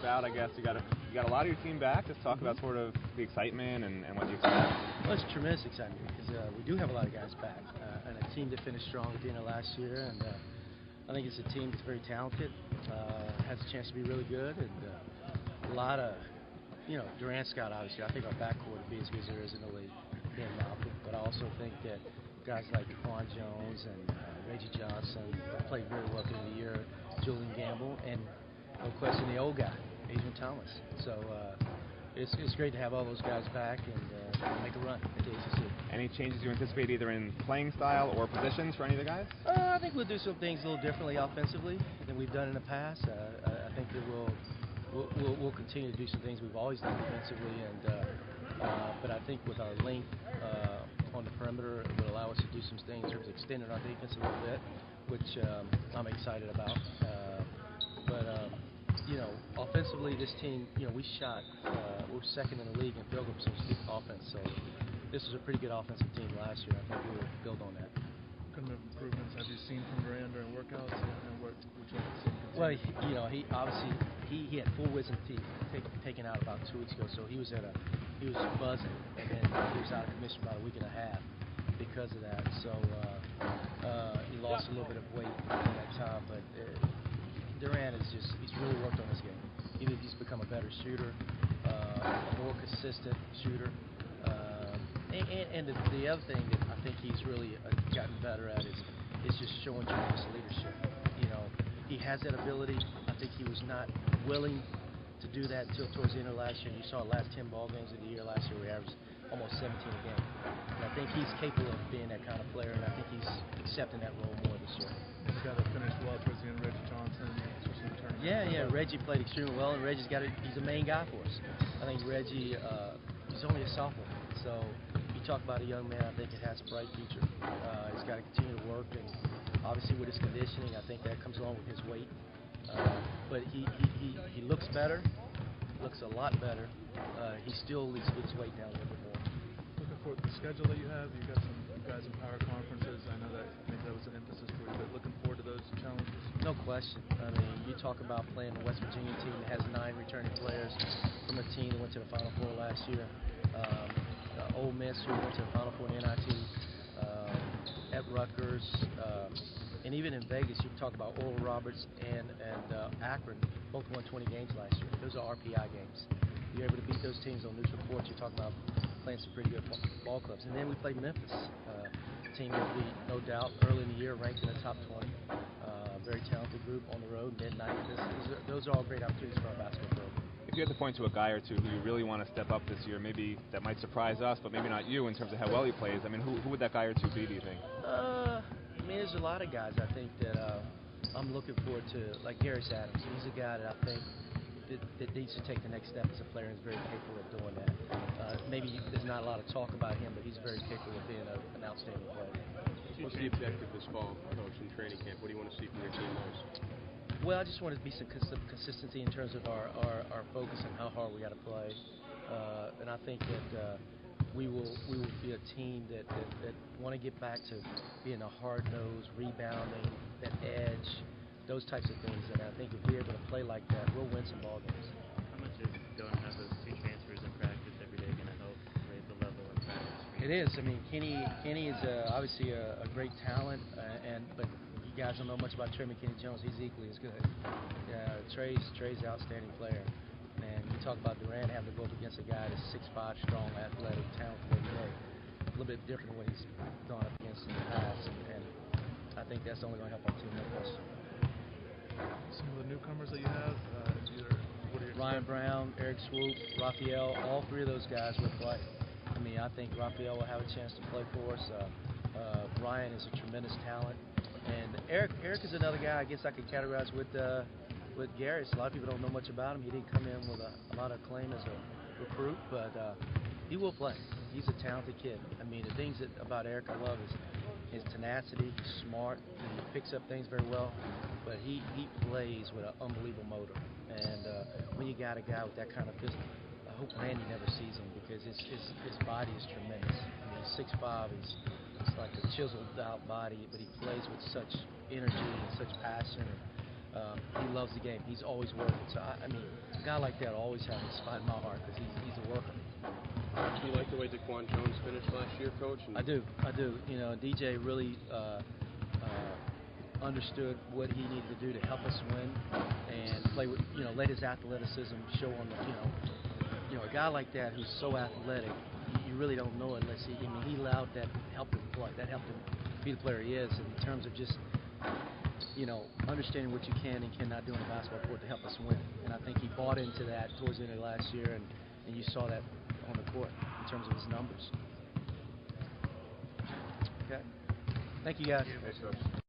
out, I guess. You got a lot of your team back. Just talk about sort of the excitement and what you expect. Well, it's tremendous excitement because we do have a lot of guys back and a team that finished strong at the end of last year. And I think it's a team that's very talented, has a chance to be really good, and a lot of, Durant Scott, obviously. I think our backcourt would be as good as there is in the league, being Malcolm. But I also think that guys like Daquan Jones and Reggie Johnson played very well through the year, Julian Gamble, and no question the old guy, Adrian Thomas. So it's great to have all those guys back and make a run at the ACC. Any changes you anticipate either in playing style or positions for any of the guys? I think we'll do some things a little differently offensively than we've done in the past. I think that we'll continue to do some things we've always done defensively, but I think with our length on the perimeter, it will allow us to do some things in terms of extending our defense a little bit, which I'm excited about. Offensively, this team, we're second in the league in field goal percentage offense, so this was a pretty good offensive team last year. I think we will build on that. What kind of improvements have you seen from Durant during workouts, and what would you like to see? Well, he obviously had full wisdom teeth taken out about 2 weeks ago, so he was buzzing, and then he was out of commission about a week and a half because of that. So he lost a little bit of weight in that time, but Durant he's really worked on his game. He's become a better shooter, a more consistent shooter. And the other thing that I think he's really gotten better at is just showing tremendous leadership. He has that ability. I think he was not willing to do that until towards the end of last year. You saw the last 10 ball games of the year last year, we averaged almost 17 a game. And I think he's capable of being that kind of player, and I think he's accepting that role more this year. He's got to finish well towards the end, Reggie Johnson, especially in the tournament. Yeah. Reggie played extremely well, and he's a main guy for us. I think Reggie, he's only a sophomore, so you talk about a young man, I think it has a bright future. He's got to continue to work, and obviously with his conditioning, I think that comes along with his weight. But he looks better, looks a lot better. He still needs to get his weight down a little bit more. Looking forward to the schedule that you have. You've got some guys in power conferences. I know that maybe that was an emphasis for you, but looking forward to those challenges? No question. I mean, you talk about playing the West Virginia team that has 9 returning players from a team that went to the Final Four last year. Ole Miss, who went to the Final Four in NIT, at Rutgers, and even in Vegas, you talk about Oral Roberts and Akron, both won 20 games last year. Those are RPI games. You're able to beat those teams on neutral courts. You're talking about playing some pretty good ball clubs. And then we played Memphis, a team that we, no doubt, early in the year ranked in the top 20. Very talented group on the road, midnight. Those are all great opportunities for our basketball program. If you had to point to a guy or two who you really want to step up this year, maybe that might surprise us, but maybe not you in terms of how well he plays, I mean, who would that guy or two be, do you think? There's a lot of guys I think that I'm looking forward to, like Garris Adams. He's a guy that I think that needs to take the next step as a player and is very capable of doing that. Maybe there's not a lot of talk about him, but he's very capable of being an outstanding player. What's the objective this fall, Coach, in training camp? What do you want to see from your team most? Well, I just want to be some consistency in terms of our focus and how hard we got to play. And I think that we will be a team that want to get back to being a hard-nosed, rebounding, that edge, those types of things. And I think if we're able to play like that, we'll win some ball games. How much is going to have those 2 transfers in practice every day going to help raise the level of practice? It is. I mean, Kenny is obviously a great talent, but you guys don't know much about Trey McKinney-Jones. He's equally as good. Trey's an outstanding player. And you talk about Durant having to go up against a guy that's 6'5", strong, athletic, talented every day. A little bit different than what he's gone up against in the past. And I think that's only going to help our team, no question. Some of the newcomers that you have, Ryan Brown, Eric Swoop, Raphael, all 3 of those guys will play. I mean, I think Raphael will have a chance to play for us. Ryan is a tremendous talent. And Eric is another guy I guess I could categorize with Garris. A lot of people don't know much about him. He didn't come in with a lot of acclaim as a recruit, but he will play. He's a talented kid. I mean, the things about Eric I love is his tenacity. He's smart. He picks up things very well, but he plays with an unbelievable motor. And when you got a guy with that kind of physical, I hope Randy never sees him because his body is tremendous. I mean, he's 6'5". It's like a chiseled out body, but he plays with such energy and such passion. He loves the game. He's always working. So, I mean, a guy like that always has a spot in my heart because he's a worker. Do you like the way Daquan Jones finished last year, Coach? I do. You know, DJ really understood what he needed to do to help us win and play with, you know, let his athleticism show on the, you know, a guy like that who's so athletic, you really don't know it unless he allowed that, helped him play. That helped him be the player he is in terms of just, you know, understanding what you can and cannot do on the basketball court to help us win. And I think he bought into that towards the end of last year, and you saw that on the court in terms of his numbers. Okay. Thank you, guys. Thanks, Coach.